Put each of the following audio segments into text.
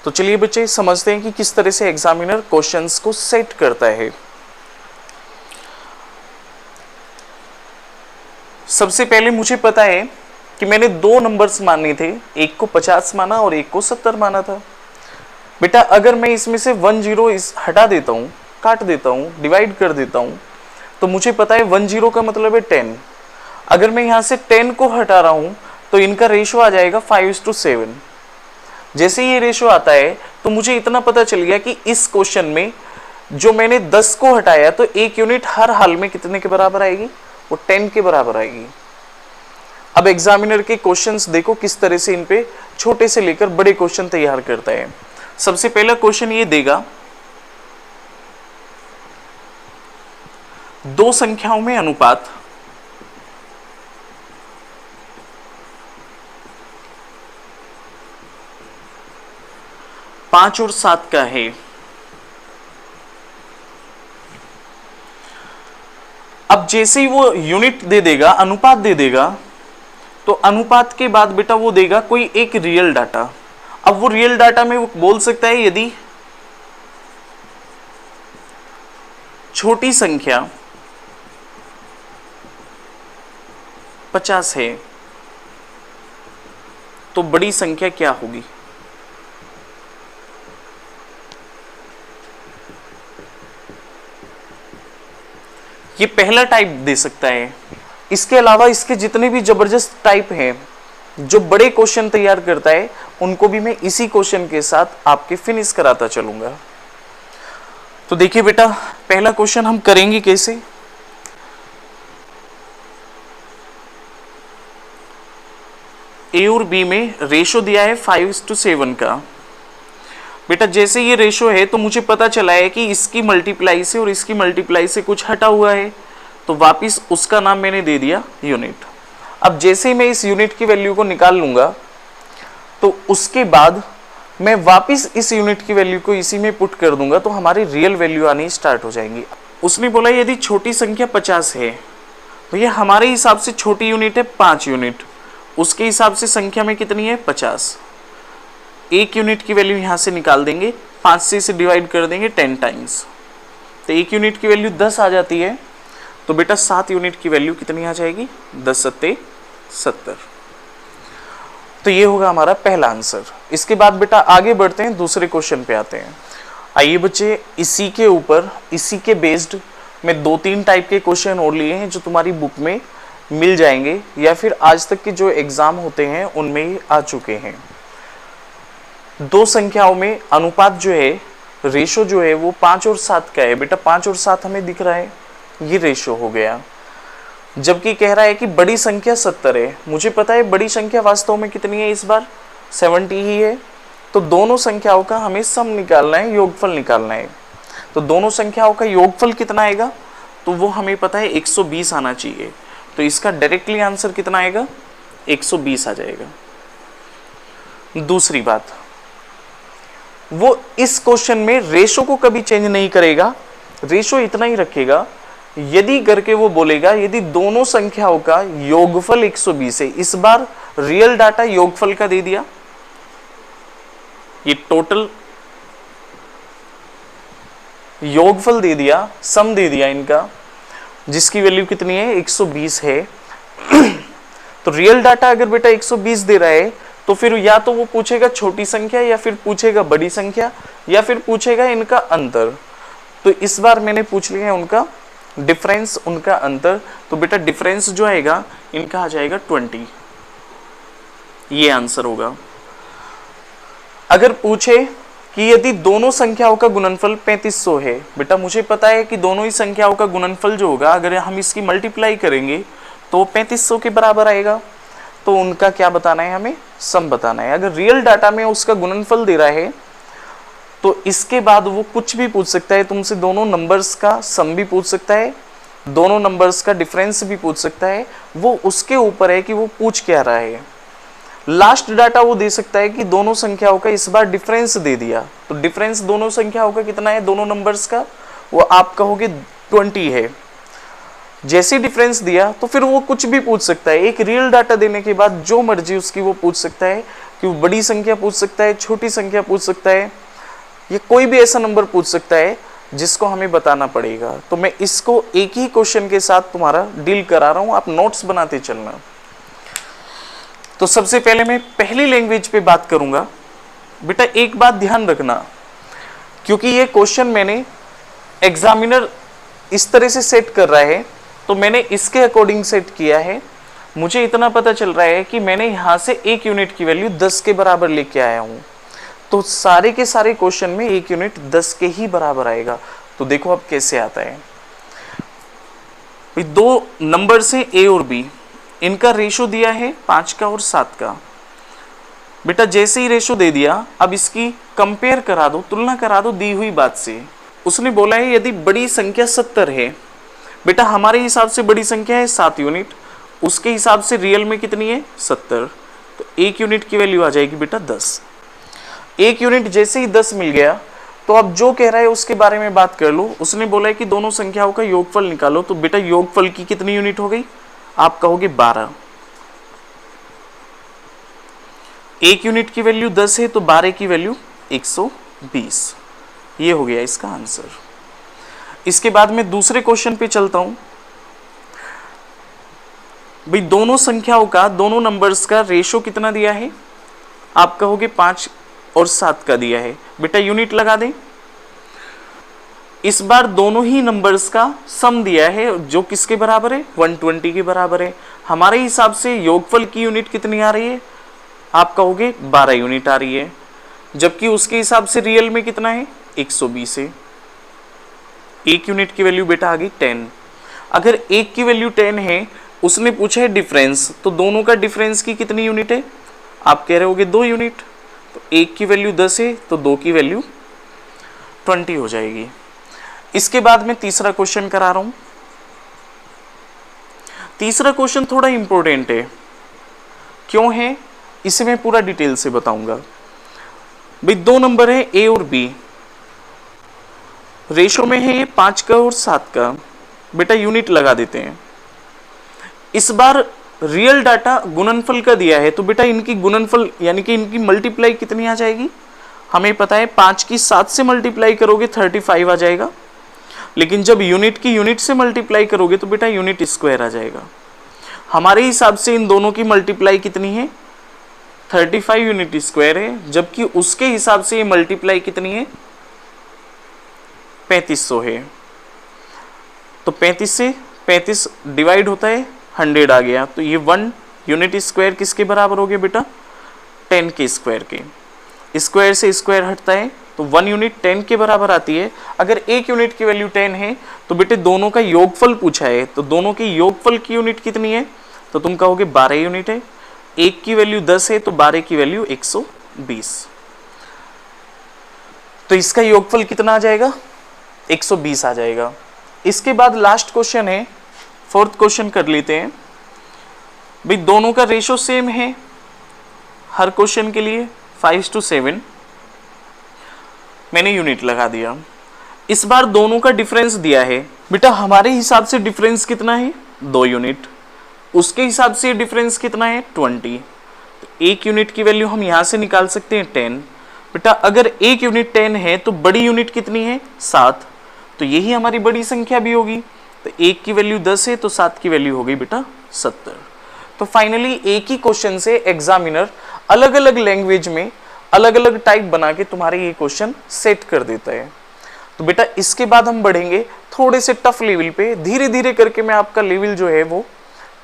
तो चलिए बच्चे समझते हैं कि किस तरह से एग्जामिनर क्वेश्चंस को सेट करता है। सबसे पहले मुझे पता है कि मैंने दो नंबर्स माने थे, एक को 50 माना और एक को 70 माना था। बेटा अगर मैं इसमें से 10 हटा देता हूँ, काट देता हूँ, डिवाइड कर देता हूँ, तो मुझे पता है 10 का मतलब है 10। अगर मैं यहाँ से 10 को हटा रहा हूँ तो इनका रेशो आ जाएगा 5:7। जैसे ये रेशो आता है तो मुझे इतना पता चल गया कि इस क्वेश्चन में जो मैंने 10 को हटाया तो एक यूनिट हर हाल में कितने के बराबर आएगी, वो 10 के बराबर आएगी। अब एग्जामिनर के क्वेश्चंस देखो किस तरह से इन पे छोटे से लेकर बड़े क्वेश्चन तैयार करता है। सबसे पहला क्वेश्चन ये देगा, दो संख्याओं में अनुपात 5 और 7 का है। अब जैसे ही वो यूनिट दे देगा, अनुपात दे देगा, तो अनुपात के बाद बेटा वो देगा कोई एक रियल डाटा। अब वो रियल डाटा में वो बोल सकता है यदि छोटी संख्या 50 है तो बड़ी संख्या क्या होगी। ये पहला टाइप दे सकता है। इसके अलावा इसके जितने भी जबरदस्त टाइप हैं जो बड़े क्वेश्चन तैयार करता है, उनको भी मैं इसी क्वेश्चन के साथ आपके फिनिश कराता चलूंगा। तो देखिए बेटा, पहला क्वेश्चन हम करेंगे कैसे। ए और बी में रेशो दिया है 5:7 का। बेटा जैसे ये रेशो है तो मुझे पता चला है कि इसकी मल्टीप्लाई से और इसकी मल्टीप्लाई से कुछ हटा हुआ है, तो वापिस उसका नाम मैंने दे दिया यूनिट। अब जैसे ही मैं इस यूनिट की वैल्यू को निकाल लूंगा तो उसके बाद मैं वापिस इस यूनिट की वैल्यू को इसी में पुट कर दूंगा, तो हमारी रियल वैल्यू आनी स्टार्ट हो जाएंगी। उसने बोला यदि छोटी संख्या 50 है तो ये हमारे हिसाब से छोटी यूनिट है 5 यूनिट, उसके हिसाब से संख्या में कितनी है 50। एक यूनिट की वैल्यू यहां से निकाल देंगे, 5 से इसे डिवाइड कर देंगे 10 टाइम्स, तो एक यूनिट की वैल्यू 10 आ जाती है। तो बेटा 7 यूनिट की वैल्यू कितनी आ जाएगी, 10 सत्ते 70। तो ये होगा हमारा पहला आंसर। इसके बाद बेटा आगे बढ़ते हैं, दूसरे क्वेश्चन पे आते हैं। आइए बच्चे, इसी के ऊपर, इसी के बेस्ड मैं 2-3 टाइप के क्वेश्चन और लिए हैं जो तुम्हारी बुक में मिल जाएंगे या फिर आज तक के जो एग्जाम होते हैं उनमें ही आ चुके हैं। दो संख्याओं में अनुपात जो है, रेशो जो है वो 5 और 7 का है। बेटा 5 और 7 हमें दिख रहा है, ये रेशो हो गया। जबकि कह रहा है कि बड़ी संख्या 70 है। मुझे पता है बड़ी संख्या वास्तव में कितनी है, इस बार 70 ही है। तो दोनों संख्याओं का हमें सम निकालना है, योगफल निकालना है। तो दोनों संख्याओं का योगफल कितना आएगा, तो वो हमें पता है 120 आना चाहिए। तो इसका डायरेक्टली आंसर कितना आएगा, 120 आ जाएगा। दूसरी बात, वो इस क्वेश्चन में रेशो को कभी चेंज नहीं करेगा, रेशो इतना ही रखेगा। यदि करके वो बोलेगा यदि दोनों संख्याओं का योगफल 120 है, इस बार रियल डाटा योगफल का दे दिया, ये टोटल योगफल दे दिया, सम दे दिया इनका, जिसकी वैल्यू कितनी है 120 है। तो रियल डाटा अगर बेटा 120 दे रहा है तो फिर या तो वो पूछेगा छोटी संख्या या फिर पूछेगा बड़ी संख्या या फिर पूछेगा इनका अंतर। तो इस बार मैंने पूछ लिया है उनका डिफरेंस, उनका अंतर। तो बेटा डिफरेंस जो आएगा इनका आ जाएगा 20, ये आंसर होगा। अगर पूछे कि यदि दोनों संख्याओं का गुणनफल 3500 है, बेटा मुझे पता है कि दोनों ही संख्याओं का गुणनफल जो होगा अगर हम इसकी मल्टीप्लाई करेंगे तो 3500 के बराबर आएगा। तो उनका क्या बताना है, हमें सम बताना है। अगर रियल डाटा में उसका गुणनफल दे रहा है तो इसके बाद वो कुछ भी पूछ सकता है तुमसे, दोनों नंबर्स का सम भी पूछ सकता है, दोनों नंबर्स का डिफरेंस भी पूछ सकता है। वो उसके ऊपर है कि वो पूछ क्या रहा है। लास्ट डाटा वो दे सकता है कि दोनों संख्याओं का इस बार डिफरेंस दे दिया, तो डिफरेंस दोनों संख्याओं का कितना है, दोनों नंबर्स का, वो आप कहोगे 20 है। जैसे डिफरेंस दिया तो फिर वो कुछ भी पूछ सकता है। एक रियल डाटा देने के बाद जो मर्जी उसकी वो पूछ सकता है। कि वो बड़ी संख्या पूछ सकता है, छोटी संख्या पूछ सकता है, या कोई भी ऐसा नंबर पूछ सकता है जिसको हमें बताना पड़ेगा। तो मैं इसको एक ही क्वेश्चन के साथ तुम्हारा डील करा रहा हूं, आप नोट्स बनाते चलना। तो सबसे पहले मैं पहली लैंग्वेज पे बात करूंगा। बेटा एक बात ध्यान रखना, क्योंकि ये क्वेश्चन मैंने एग्जामिनर इस तरह से सेट कर रहा है, तो मैंने इसके अकॉर्डिंग सेट किया है। मुझे इतना पता चल रहा है कि मैंने यहां से एक यूनिट की वैल्यू 10 के बराबर लेके आया हूं, तो सारे के सारे क्वेश्चन में एक यूनिट 10 के ही बराबर आएगा। तो देखो अब कैसे आता है। दो नंबर्स हैं ए और बी, इनका रेशो दिया है 5 का और 7 का। बेटा जैसे ही रेशो दे दिया, अब इसकी कंपेयर करा दो, तुलना करा दो दी हुई बात से। उसने बोला है यदि बड़ी संख्या 70 है, बेटा हमारे हिसाब से बड़ी संख्या है 7 यूनिट, उसके हिसाब से रियल में कितनी है 70, तो एक यूनिट की वैल्यू आ जाएगी बेटा 10। एक यूनिट जैसे ही 10 मिल गया, तो अब जो कह रहा है उसके बारे में बात कर लो। उसने बोला है कि दोनों संख्याओं का योगफल निकालो, तो बेटा योगफल की कितनी यूनिट हो गई, आप कहोगे 12। एक यूनिट की वैल्यू 10 है, तो 12 की वैल्यू 120। ये हो गया इसका आंसर। इसके बाद मैं दूसरे क्वेश्चन पे चलता हूं। भाई दोनों संख्याओं का, दोनों नंबर्स का रेशो कितना दिया है, आप कहोगे 5 और 7 का दिया है। बेटा यूनिट लगा दें। इस बार दोनों ही नंबर्स का सम दिया है, जो किसके बराबर है 120 के बराबर है। हमारे हिसाब से योगफल की यूनिट कितनी आ रही है, आप कहोगे 12 यूनिट आ रही है, जबकि उसके हिसाब से रियल में कितना है 120 है। एक यूनिट की वैल्यू बेटा आ गई 10। अगर एक की वैल्यू 10 है, उसने पूछा है डिफरेंस, तो दोनों का डिफरेंस की कितनी यूनिट है, आप कह रहे होगे 2 यूनिट। तो एक की वैल्यू 10 है, तो 2 की वैल्यू 20 हो जाएगी। इसके बाद मैं तीसरा क्वेश्चन करा रहा हूं। तीसरा क्वेश्चन थोड़ा इंपॉर्टेंट है। क्यों है, इसे मैं पूरा डिटेल से बताऊंगा। भाई दो नंबर है ए और बी, रेशो में है ये 5 का और 7 का। बेटा यूनिट लगा देते हैं। इस बार रियल डाटा गुणनफल का दिया है, तो बेटा इनकी गुणनफल यानी कि इनकी मल्टीप्लाई कितनी आ जाएगी, हमें पता है 5 की 7 से मल्टीप्लाई करोगे 35 आ जाएगा, लेकिन जब यूनिट की यूनिट से मल्टीप्लाई करोगे तो बेटा यूनिट स्क्वायर आ जाएगा। हमारे हिसाब से इन दोनों की मल्टीप्लाई कितनी है 35 यूनिट स्क्वायर है, जबकि उसके हिसाब से ये मल्टीप्लाई कितनी है 3500 है। तो 35 से 35 डिवाइड होता है 100 आ गया, तो ये 1 यूनिट स्क्वायर किसके बराबर हो गया बेटा 10 के स्क्वायर के। स्क्वायर से स्क्वायर हटता है, तो 1 यूनिट 10 के बराबर आती है। अगर एक यूनिट की वैल्यू 10 है, तो बेटे दोनों का योगफल पूछा है, तो दोनों की योगफल की यूनिट कितनी है, तो तुम कहोगे 12 यूनिट है। एक की वैल्यू 10 है, तो 12 की वैल्यू 120। तो इसका योगफल कितना आ जाएगा 120 आ जाएगा। इसके बाद लास्ट क्वेश्चन है, फोर्थ क्वेश्चन कर लेते हैं। भाई दोनों का रेशो सेम है हर क्वेश्चन के लिए 5:7। मैंने यूनिट लगा दिया। इस बार दोनों का डिफरेंस दिया है। बेटा हमारे हिसाब से डिफरेंस कितना है 2 यूनिट, उसके हिसाब से डिफरेंस कितना है 20। तो एक यूनिट की वैल्यू हम यहां से निकाल सकते हैं 10। बेटा अगर एक यूनिट 10 है, तो बड़ी यूनिट कितनी है 7, तो यही हमारी बड़ी संख्या भी होगी। तो एक की वैल्यू 10 है, तो 7 की वैल्यू हो गई बेटा 70। तो फाइनली एक ही क्वेश्चन से एग्जामिनर अलग अलग लैंग्वेज में अलग अलग टाइप बना के तुम्हारे ये क्वेश्चन सेट कर देता है। तो बेटा इसके बाद हम बढ़ेंगे थोड़े से टफ लेवल पे। धीरे धीरे करके मैं आपका लेवल जो है वो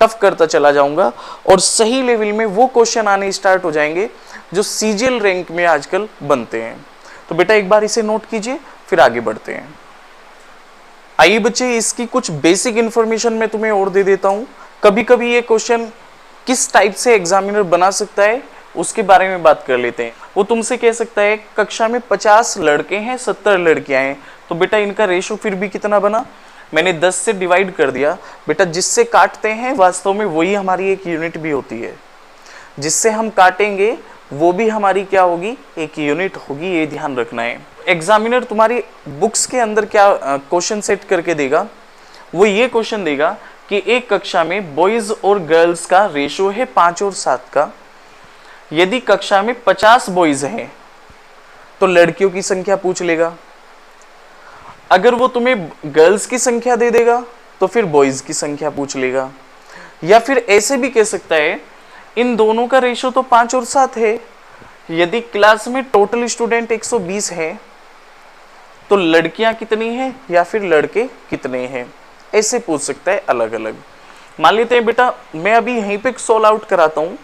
टफ करता चला जाऊंगा, और सही लेवल में वो क्वेश्चन आने स्टार्ट हो जाएंगे जो सीजीएल रैंक में आजकल बनते हैं। तो बेटा एक बार इसे नोट कीजिए, फिर आगे बढ़ते हैं। आइए बच्चे, इसकी कुछ बेसिक इंफॉर्मेशन मैं तुम्हें और दे देता हूं। कभी कभी ये क्वेश्चन किस टाइप से एग्जामिनर बना सकता है उसके बारे में बात कर लेते हैं। वो तुमसे कह सकता है कक्षा में 50 लड़के हैं 70 लड़कियां हैं, तो बेटा इनका रेशो फिर भी कितना बना, मैंने 10 से डिवाइड कर दिया। बेटा जिससे काटते हैं वास्तव में वही हमारी एक यूनिट भी होती है, जिससे हम काटेंगे वो भी हमारी क्या होगी एक यूनिट होगी, ये ध्यान रखना है। एग्जामिनर तुम्हारी बुक्स के अंदर क्या क्वेश्चन सेट करके देगा, वो ये क्वेश्चन देगा कि एक कक्षा में बॉयज और गर्ल्स का रेशो है 5 और 7 का, यदि कक्षा में 50 बॉयज हैं तो लड़कियों की संख्या पूछ लेगा। अगर वो तुम्हें गर्ल्स की संख्या दे देगा तो फिर बॉयज की संख्या पूछ लेगा। या फिर ऐसे भी कह सकता है इन दोनों का रेशो तो 5 और 7 है, यदि क्लास में टोटल स्टूडेंट 120 है तो लड़कियां कितनी हैं या फिर लड़के कितने हैं, ऐसे पूछ सकता है अलग अलग। मान लेते हैं बेटा मैं अभी यहीं पे सॉल्व आउट कराता हूं।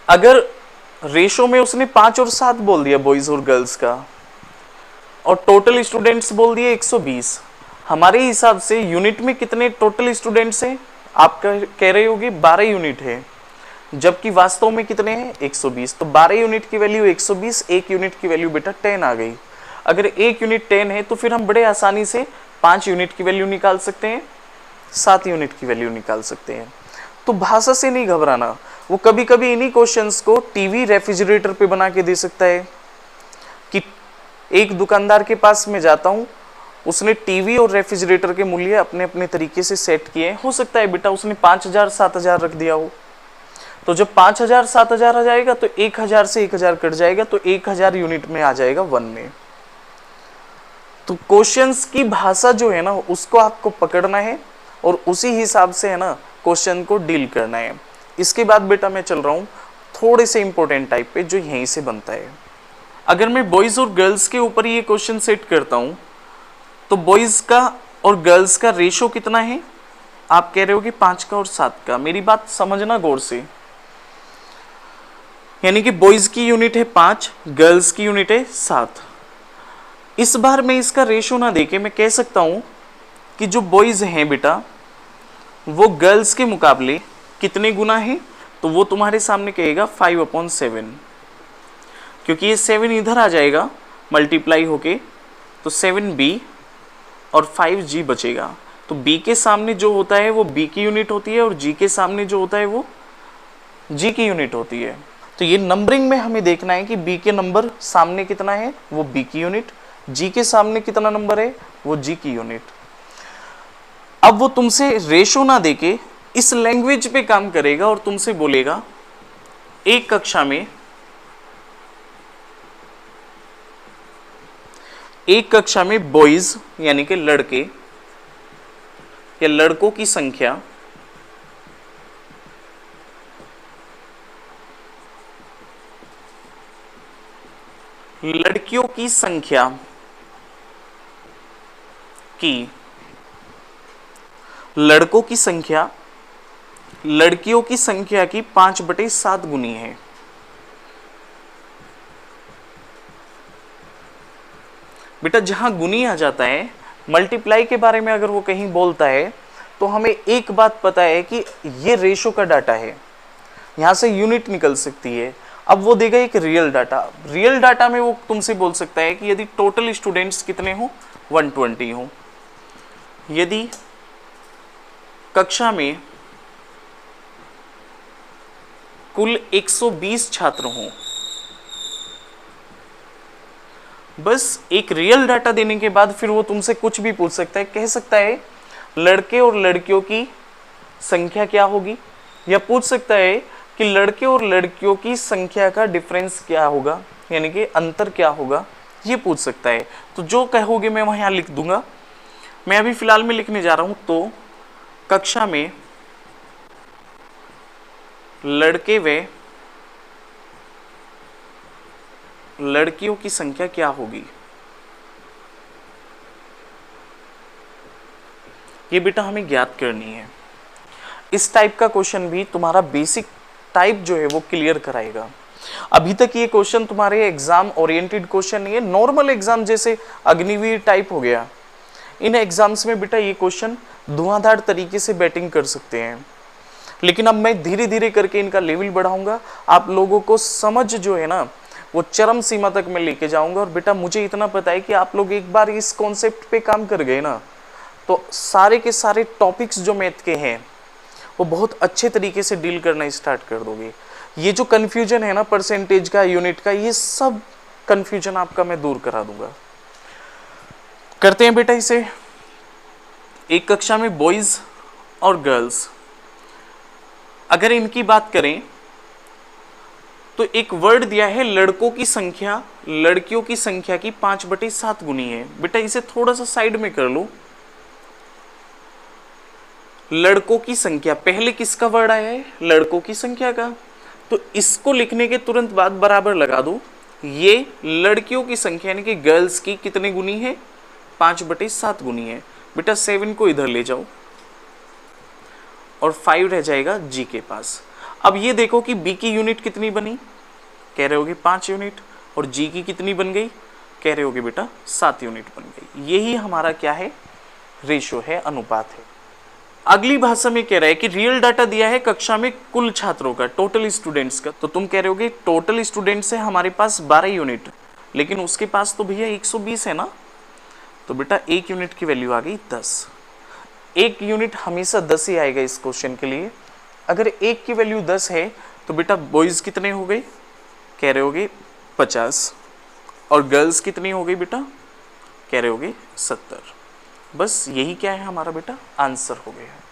अगर रेशो में उसने 5 और 7 बोल दिया बॉयज और गर्ल्स का और टोटल स्टूडेंट्स बोल दिए 120, हमारे हिसाब से यूनिट में कितने टोटल स्टूडेंट्स हैं, आप कह रहे होगे 12 यूनिट है, जबकि वास्तव में कितने हैं 120। तो 12 यूनिट की वैल्यू 120, एक यूनिट की वैल्यू बेटा 10 आ गई। अगर एक यूनिट 10 है तो फिर हम बड़े आसानी से 5 यूनिट की वैल्यू निकाल सकते हैं, 7 यूनिट की वैल्यू निकाल सकते हैं। तो भाषा से नहीं घबराना, वो कभी कभी इन्हीं क्वेश्चंस को टीवी रेफ्रिजरेटर पे बना के दे सकता है कि एक दुकानदार के पास मैं जाता हूँ, उसने टीवी और रेफ्रिजरेटर के मूल्य अपने अपने तरीके से सेट किए, हो सकता है बेटा उसने 5000 7000 रख दिया हो, तो जब 5000 7000 आ जाएगा तो 1000 से 1000 कट जाएगा तो 1000 यूनिट में आ जाएगा 1 में। तो क्वेश्चंस की भाषा जो है ना उसको आपको पकड़ना है और उसी हिसाब से है ना क्वेश्चन को डील करना है। इसके बाद बेटा मैं चल रहा हूँ थोड़े से इंपॉर्टेंट टाइप पे जो यहीं से बनता है। अगर मैं बॉयज और गर्ल्स के ऊपर ये क्वेश्चन सेट करता हूँ तो बॉयज का और गर्ल्स का रेशो कितना है, आप कह रहे हो कि 5 का और 7 का। मेरी बात समझना गौर से, यानी कि बॉयज की यूनिट है 5, गर्ल्स की यूनिट है 7। इस बार मैं इसका रेशो ना देके मैं कह सकता हूं कि जो बॉयज हैं बेटा वो गर्ल्स के मुकाबले कितने गुना है, तो वो तुम्हारे सामने कहेगा 5/7, क्योंकि ये 7 इधर आ जाएगा मल्टीप्लाई होके, तो 7b और 5g बचेगा। तो b के सामने जो होता है वो b की यूनिट होती है और g के सामने जो होता है वो g की यूनिट होती है। तो ये नंबरिंग में हमें देखना है कि b के नंबर सामने कितना है, वो b की यूनिट, g के सामने कितना नंबर है, वो g की यूनिट। अब वो तुमसे रेशो ना देके इस लैंग्वेज पे काम करेगा और तुमसे बोलेगा एक कक्षा में बॉयज यानी कि लड़के या लड़कों की संख्या लड़कियों की संख्या की लड़कों की संख्या लड़कियों की संख्या की 5/7 गुनी है। बेटा जहां गुनी आ जाता है, मल्टीप्लाई के बारे में अगर वो कहीं बोलता है तो हमें एक बात पता है कि ये रेशो का डाटा है, यहां से यूनिट निकल सकती है। अब वो देगा एक रियल डाटा, रियल डाटा में वो तुमसे बोल सकता है कि यदि टोटल स्टूडेंट्स कितने हो 120 हो, यदि कक्षा में कुल 120 छात्र हों, बस एक रियल डाटा देने के बाद फिर वो तुमसे कुछ भी पूछ सकता है, कह सकता है लड़के और लड़कियों की संख्या क्या होगी, या पूछ सकता है कि लड़के और लड़कियों की संख्या का डिफरेंस क्या होगा, यानी कि अंतर क्या होगा, ये पूछ सकता है। तो जो कहोगे मैं वहां लिख दूंगा। मैं अभी फिलहाल में लिखने जा रहा हूं, तो कक्षा में लड़के व लड़कियों की संख्या क्या होगी, ये बेटा हमें ज्ञात करनी है। इस टाइप का क्वेश्चन भी तुम्हारा बेसिक टाइप जो है वो क्लियर कराएगा। अभी तक ये क्वेश्चन तुम्हारे एग्जाम ओरिएंटेड क्वेश्चन नहीं है, नॉर्मल एग्जाम जैसे अग्निवीर टाइप हो गया, इन एग्जाम्स में बेटा ये क्वेश्चन धुआंधार तरीके से बैटिंग कर सकते हैं। लेकिन अब मैं धीरे धीरे करके इनका लेवल बढ़ाऊंगा, आप लोगों को समझ जो है ना वो चरम सीमा तक मैं लेके जाऊंगा। और बेटा मुझे इतना पता है कि आप लोग एक बार इस कॉन्सेप्ट पे काम कर गए ना तो सारे के सारे टॉपिक्स जो मैथ के हैं वो बहुत अच्छे तरीके से डील करना स्टार्ट कर दोगे। ये जो कन्फ्यूजन है ना परसेंटेज का, यूनिट का, ये सब कन्फ्यूजन आपका मैं दूर करा दूंगा। करते हैं बेटा इसे। एक कक्षा में बॉयज और गर्ल्स, अगर इनकी बात करें तो एक वर्ड दिया है लड़कों की संख्या लड़कियों की संख्या की 5/7 गुनी है। बेटा इसे थोड़ा सा साइड में कर लो। लड़कों की संख्या, पहले किसका वर्ड आया है? लड़कों की संख्या का। तो इसको लिखने के तुरंत बाद बराबर लगा दो। ये लड़कियों की संख्या यानी कि गर्ल्स की कितने गुनी है? 5/7 गुनी है। बेटा 7 को इधर ले जाओ और 5 रह जाएगा जी के पास। अब ये देखो कि बी की यूनिट कितनी बनी, कह रहे होगे 5 यूनिट, और जी की कितनी बन गई, कह रहे होगे बेटा 7 यूनिट बन गई। यही हमारा क्या है? रेशो है, अनुपात है। अगली भाषा में कह रहा है कि रियल डाटा दिया है कक्षा में कुल छात्रों का, टोटल स्टूडेंट्स का। तो तुम कह रहे होगे टोटल स्टूडेंट्स है हमारे पास 12 यूनिट, लेकिन उसके पास तो भैया 120 है ना। तो बेटा 1 यूनिट की वैल्यू आ गई 10। 1 यूनिट हमेशा 10 ही आएगा इस क्वेश्चन के लिए। अगर 1 की वैल्यू 10 है तो बेटा बॉयज कितने हो गए, कह रहे होगे 50, और गर्ल्स कितनी हो गई बेटा, कह रहे होगे 70। बस यही क्या है हमारा बेटा आंसर हो गया है।